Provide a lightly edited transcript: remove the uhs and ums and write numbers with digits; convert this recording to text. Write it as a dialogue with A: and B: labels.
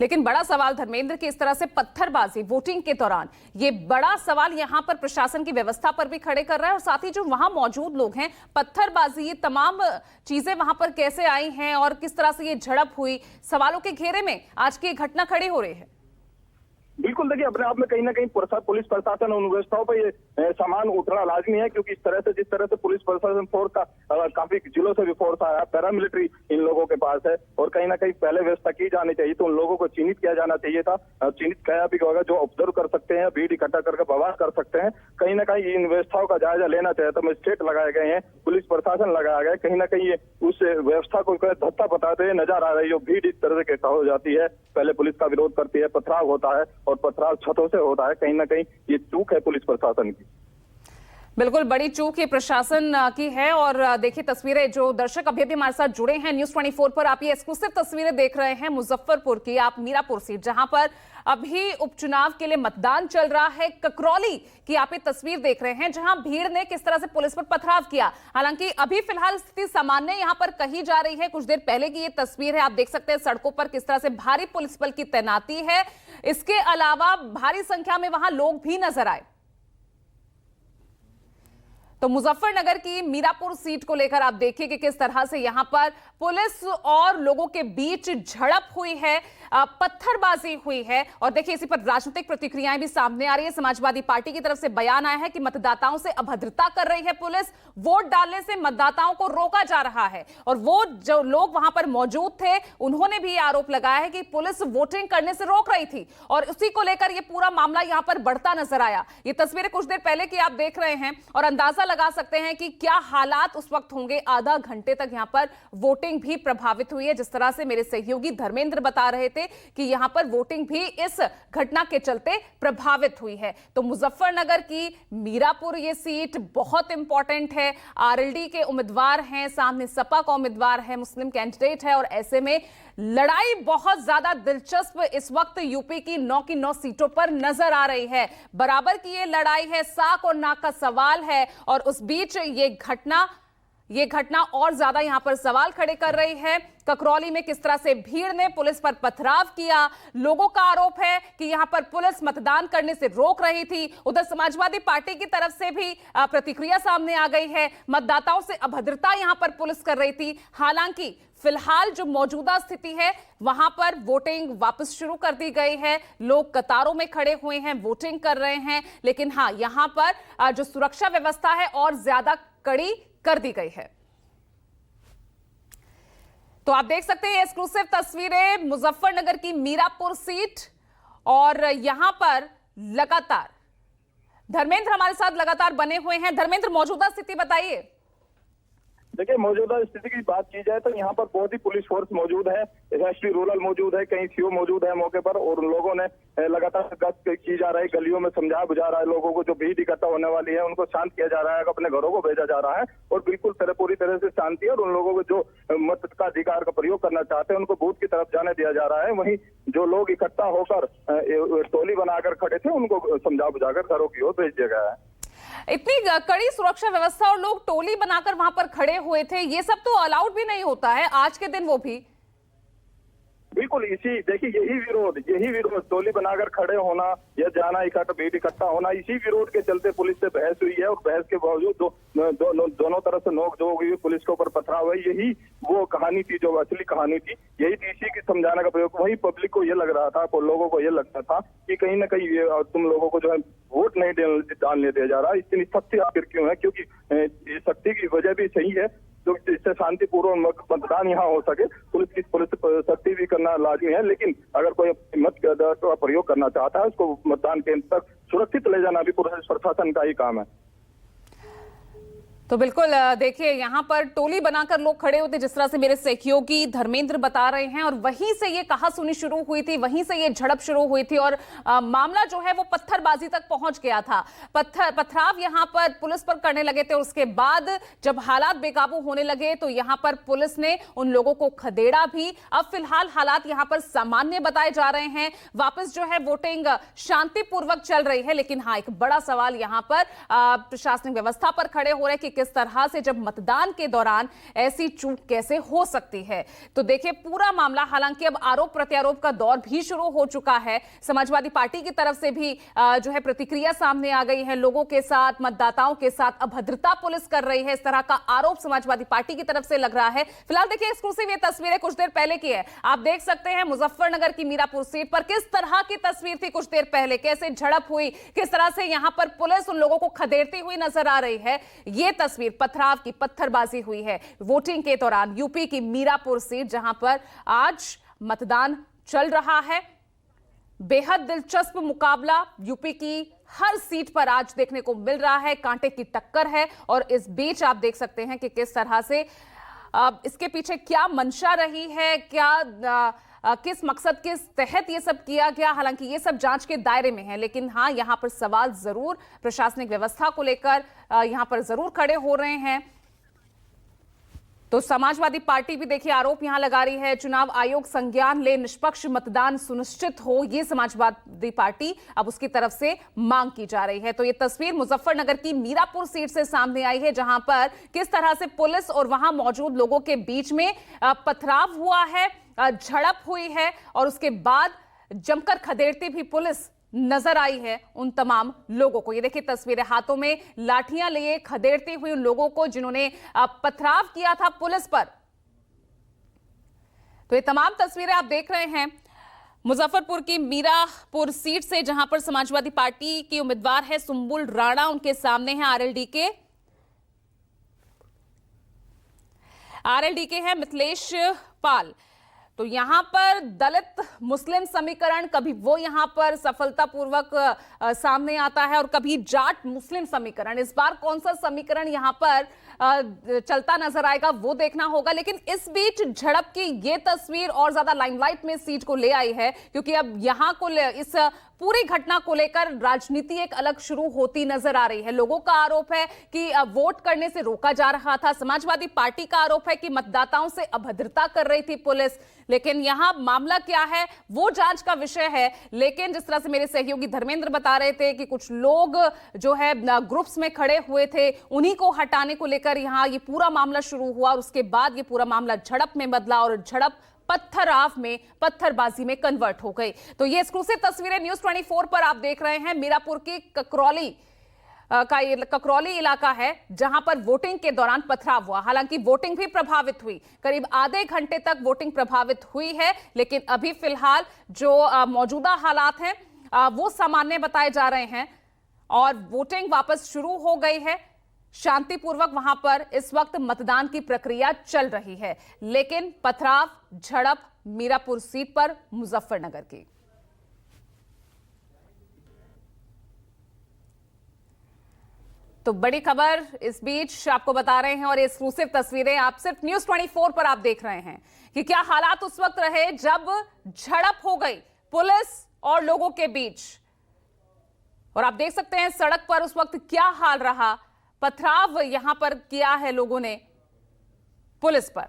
A: लेकिन बड़ा सवाल धर्मेंद्र की इस तरह से पत्थरबाजी वोटिंग के दौरान, ये बड़ा सवाल यहां पर प्रशासन की व्यवस्था पर भी खड़े कर रहा है और साथ ही जो वहां मौजूद लोग हैं, पत्थरबाजी ये तमाम चीजें वहां पर कैसे आई हैं और किस तरह से ये झड़प हुई, सवालों के घेरे में आज की घटना खड़ी हो रही है।
B: बिल्कुल, देखिए अपने आप में कहीं ना कहीं पुलिस प्रशासन उन व्यवस्थाओं पर ये सामान उठना लाजमी है, क्योंकि जिस तरह से पुलिस प्रशासन फोर्स का काफी जिलों से भी फोर्स आया, पैरामिलिट्री इन लोगों के पास है और कहीं ना कहीं पहले व्यवस्था की जानी चाहिए, तो उन लोगों को चिन्हित किया जाना चाहिए था। चिन्हित किया भी होगा, जो ऑब्जर्व कर सकते हैं, भीड़ इकट्ठा करके बवाल कर सकते हैं। कहीं ना कहीं इन व्यवस्थाओं का जायजा लेना चाहिए, तो मजिस्ट्रेट लगाए गए हैं, पुलिस प्रशासन लगाया गया, कहीं ना कहीं ये उस व्यवस्था को धत्ता बताते हुए नजर आ रही है। जो भीड़ इस तरह से इकट्ठा हो जाती है, पहले पुलिस का विरोध करती है, पथराव होता है और पथराव छतों से होता है, कहीं ना कहीं ये चूक है पुलिस प्रशासन की।
A: बिल्कुल बड़ी चूक ये प्रशासन की है। और देखिए तस्वीरें, जो दर्शक अभी भी हमारे साथ जुड़े हैं न्यूज़ 24 पर, आप ये एक्सक्लूसिव तस्वीरें देख रहे हैं मुजफ्फरपुर की, आप मीरापुर सीट जहां पर अभी उपचुनाव के लिए मतदान चल रहा है, ककरौली की आप ये तस्वीर देख रहे हैं जहां भीड़ ने किस तरह से पुलिस पर पथराव किया। हालांकि अभी फिलहाल स्थिति सामान्य यहां पर कही जा रही है। कुछ देर पहले की ये तस्वीर है, आप देख सकते हैं सड़कों पर किस तरह से भारी पुलिस बल की तैनाती है। इसके अलावा भारी संख्या में वहां लोग भी नजर आए। तो मुजफ्फरनगर की मीरापुर सीट को लेकर आप देखिए कि किस तरह से यहां पर पुलिस और लोगों के बीच झड़प हुई है, पत्थरबाजी हुई है। और देखिए इसी पर राजनीतिक प्रतिक्रियाएं भी सामने आ रही है। समाजवादी पार्टी की तरफ से बयान आया है कि मतदाताओं से अभद्रता कर रही है पुलिस, वोट डालने से मतदाताओं को रोका जा रहा है। और वो जो लोग वहां पर मौजूद थे उन्होंने भी आरोप लगाया है कि पुलिस वोटिंग करने से रोक रही थी और उसी को लेकर यह पूरा मामला यहां पर बढ़ता नजर आया। ये तस्वीरें कुछ देर पहले की आप देख रहे हैं और अंदाजा लगा सकते हैं कि क्या हालात उस वक्त होंगे। आधा घंटे तक यहां पर वोटिंग भी प्रभावित हुई है, जिस तरह से मेरे सहयोगी धर्मेंद्र बता रहे थे कि यहां पर वोटिंग भी इस घटना के चलते प्रभावित हुई है। तो मुजफ्फरनगर की मीरापुर ये सीट बहुत इंपॉर्टेंट है, आरएलडी के उम्मीदवार हैं, सामने सपा का उम्मीदवार है, मुस्लिम कैंडिडेट है और ऐसे में लड़ाई बहुत ज्यादा दिलचस्प इस वक्त यूपी की 9 की 9 सीटों पर नजर आ रही है। बराबर की ये लड़ाई है, साख और नाक का सवाल है और उस बीच ये घटना और ज्यादा यहां पर सवाल खड़े कर रही है। ककरौली में किस तरह से भीड़ ने पुलिस पर पथराव किया, लोगों का आरोप है कि यहां पर पुलिस मतदान करने से रोक रही थी। उधर समाजवादी पार्टी की तरफ से भी प्रतिक्रिया सामने आ गई है, मतदाताओं से अभद्रता यहां पर पुलिस कर रही थी। हालांकि फिलहाल जो मौजूदा स्थिति है वहां पर वोटिंग वापस शुरू कर दी गई है, लोग कतारों में खड़े हुए हैं, वोटिंग कर रहे हैं। लेकिन हाँ, यहां पर जो सुरक्षा व्यवस्था है और ज्यादा कड़ी कर दी गई है। तो आप देख सकते हैं एक्सक्लूसिव तस्वीरें मुजफ्फरनगर की मीरापुर सीट और यहां पर लगातार धर्मेंद्र हमारे साथ लगातार बने हुए हैं। धर्मेंद्र, मौजूदा स्थिति बताइए।
B: देखिए, मौजूदा स्थिति की बात की जाए तो यहाँ पर बहुत ही पुलिस फोर्स मौजूद है, एसएसपी रूरल मौजूद है, कई सीओ मौजूद है मौके पर और उन लोगों ने लगातार गश्त की जा रही है, गलियों में समझा बुझा रहा है लोगों को, जो भीड़ इकट्ठा होने वाली है उनको शांत किया जा रहा है, अपने घरों को भेजा जा रहा है और बिल्कुल पूरी तरह से शांति है। और उन लोगों को जो मत का अधिकार का प्रयोग करना चाहते हैं उनको बूथ की तरफ जाने दिया जा रहा है। वहीं जो लोग इकट्ठा होकर टोली बनाकर खड़े थे उनको समझा बुझाकर घरों की ओर भेज दिया गया है।
A: इतनी कड़ी सुरक्षा व्यवस्था और लोग टोली बनाकर वहां पर खड़े हुए थे, ये सब तो अलाउड भी नहीं होता है आज के दिन, वो भी
B: बिल्कुल। देखिए यही विरोध टोली बनाकर खड़े होना या जाना, भीड़ इकट्ठा होना, इसी विरोध के चलते पुलिस से बहस हुई है और बहस के बावजूद दोनों तरफ से नोकझोंक हुई, पुलिस के ऊपर पथराव है। यही वो कहानी थी, जो असली कहानी थी, यही थी, इसी की समझाने का प्रयोग। वही पब्लिक को ये लग रहा था, लोगों को ये लगता था कि कहीं ना कहीं तुम लोगों को जो है वोट नहीं डालने दिया जा रहा। इतनी सख्ती आखिर क्यों है? क्योंकि ये सख्ती की वजह भी सही है, तो इससे शांतिपूर्ण मतदान यहाँ हो सके। पुलिस सख्ती भी करना लाजमी है, लेकिन अगर कोई मत का प्रयोग करना चाहता है उसको मतदान केंद्र तक सुरक्षित ले जाना भी पुलिस प्रशासन का ही काम है।
A: तो बिल्कुल देखिए यहां पर टोली बनाकर लोग खड़े होते, जिस तरह से मेरे सहयोगी धर्मेंद्र बता रहे हैं, और वहीं से ये कहासुनी शुरू हुई थी, वहीं से ये झड़प शुरू हुई थी और मामला जो है वो पत्थरबाजी तक पहुंच गया था। पथराव यहां पर पुलिस पर करने लगे थे। उसके बाद जब हालात बेकाबू होने लगे तो यहां पर पुलिस ने उन लोगों को खदेड़ा भी। अब फिलहाल हालात यहां पर सामान्य बताए जा रहे हैं, वापस जो है वोटिंग शांतिपूर्वक चल रही है। लेकिन हाँ, एक बड़ा सवाल यहां पर प्रशासनिक व्यवस्था पर खड़े हो रहे हैं कि किस तरह से जब मतदान के दौरान ऐसी चूक कैसे हो सकती है। तो देखिए पूरा मामला, हालांकि अब आरोप प्रत्यारोप का दौर भी शुरू हो चुका है। समाजवादी पार्टी की तरफ से भी जो है प्रतिक्रिया सामने आ गई है। लोगों के साथ, मतदाताओं के साथ अभद्रता पुलिस कर रही है, इस तरह का आरोप समाजवादी पार्टी की तरफ से लग रहा है। फिलहाल देखिए एक्सक्लूसिव ये तस्वीरें कुछ देर पहले की है, आप देख सकते हैं मुजफ्फरनगर की मीरापुर सीट पर किस तरह की तस्वीर थी कुछ देर पहले, कैसे झड़प हुई, किस तरह से यहां पर पुलिस उन लोगों को खदेड़ती हुई नजर आ रही है। यह तस्वीर पथराव की, पत्थरबाजी हुई है वोटिंग के दौरान यूपी की मीरापुर सीट, जहां पर आज मतदान चल रहा है। बेहद दिलचस्प मुकाबला यूपी की हर सीट पर आज देखने को मिल रहा है, कांटे की टक्कर है। और इस बीच आप देख सकते हैं कि किस तरह से इसके पीछे क्या मंशा रही है, क्या किस मकसद के तहत ये सब किया गया। हालांकि ये सब जांच के दायरे में है, लेकिन हाँ यहां पर सवाल जरूर प्रशासनिक व्यवस्था को लेकर यहां पर जरूर खड़े हो रहे हैं। तो समाजवादी पार्टी भी देखिए आरोप यहां लगा रही है, चुनाव आयोग संज्ञान ले, निष्पक्ष मतदान सुनिश्चित हो, ये समाजवादी पार्टी अब उसकी तरफ से मांग की जा रही है। तो ये तस्वीर मुजफ्फरनगर की मीरापुर सीट से सामने आई है, जहां पर किस तरह से पुलिस और वहां मौजूद लोगों के बीच में पथराव हुआ है, झड़प हुई है और उसके बाद जमकर खदेड़ती भी पुलिस नजर आई है उन तमाम लोगों को। ये देखिए तस्वीरें, हाथों में लाठियां लिए खदेड़ती हुई उन लोगों को जिन्होंने पथराव किया था पुलिस पर। तो ये तमाम तस्वीरें आप देख रहे हैं मुजफ्फरपुर की मीरापुर सीट से, जहां पर समाजवादी पार्टी की उम्मीदवार है सुंबुल राणा, उनके सामने है आरएलडी के है मिथिलेश पाल। तो यहां पर दलित मुस्लिम समीकरण कभी वो यहां पर सफलतापूर्वक सामने आता है और कभी जाट मुस्लिम समीकरण। इस बार कौन सा समीकरण यहां पर चलता नजर आएगा वो देखना होगा। लेकिन इस बीच झड़प की ये तस्वीर और ज्यादा लाइमलाइट में सीट को ले आई है, क्योंकि अब यहां को इस पूरी घटना को लेकर राजनीति एक अलग शुरू होती नजर आ रही है। लोगों का आरोप है कि वोट करने से रोका जा रहा था, समाजवादी पार्टी का आरोप है कि मतदाताओं से अभद्रता कर रही थी पुलिस। लेकिन यहां मामला क्या है वो जांच का विषय है। लेकिन जिस तरह से मेरे सहयोगी धर्मेंद्र बता रहे थे कि कुछ लोग जो है ग्रुप्स में खड़े हुए थे, उन्हीं को हटाने को लेकर यहां ये पूरा मामला शुरू हुआ और उसके बाद ये पूरा मामला झड़प में बदला और झड़प पत्थराव में, पत्थरबाजी में कन्वर्ट हो गई। तो ये एक्सक्लूसिव तस्वीरें न्यूज 24 पर आप देख रहे हैं। मीरापुर की ककरौली इलाका है, जहां पर वोटिंग के दौरान पथराव हुआ। हालांकि वोटिंग भी प्रभावित हुई, करीब आधे घंटे तक वोटिंग प्रभावित हुई है। लेकिन अभी फिलहाल जो मौजूदा हालात हैं वो सामान्य बताए जा रहे हैं और वोटिंग वापस शुरू हो गई है। शांतिपूर्वक वहां पर इस वक्त मतदान की प्रक्रिया चल रही है। लेकिन पथराव, झड़प मीरापुर सीट पर मुजफ्फरनगर की। तो बड़ी खबर इस बीच आपको बता रहे हैं और ये एक्सक्लूसिव तस्वीरें आप सिर्फ न्यूज 24 पर आप देख रहे हैं कि क्या हालात उस वक्त रहे जब झड़प हो गई पुलिस और लोगों के बीच। और आप देख सकते हैं सड़क पर उस वक्त क्या हाल रहा, पथराव यहां पर किया है लोगों ने पुलिस पर।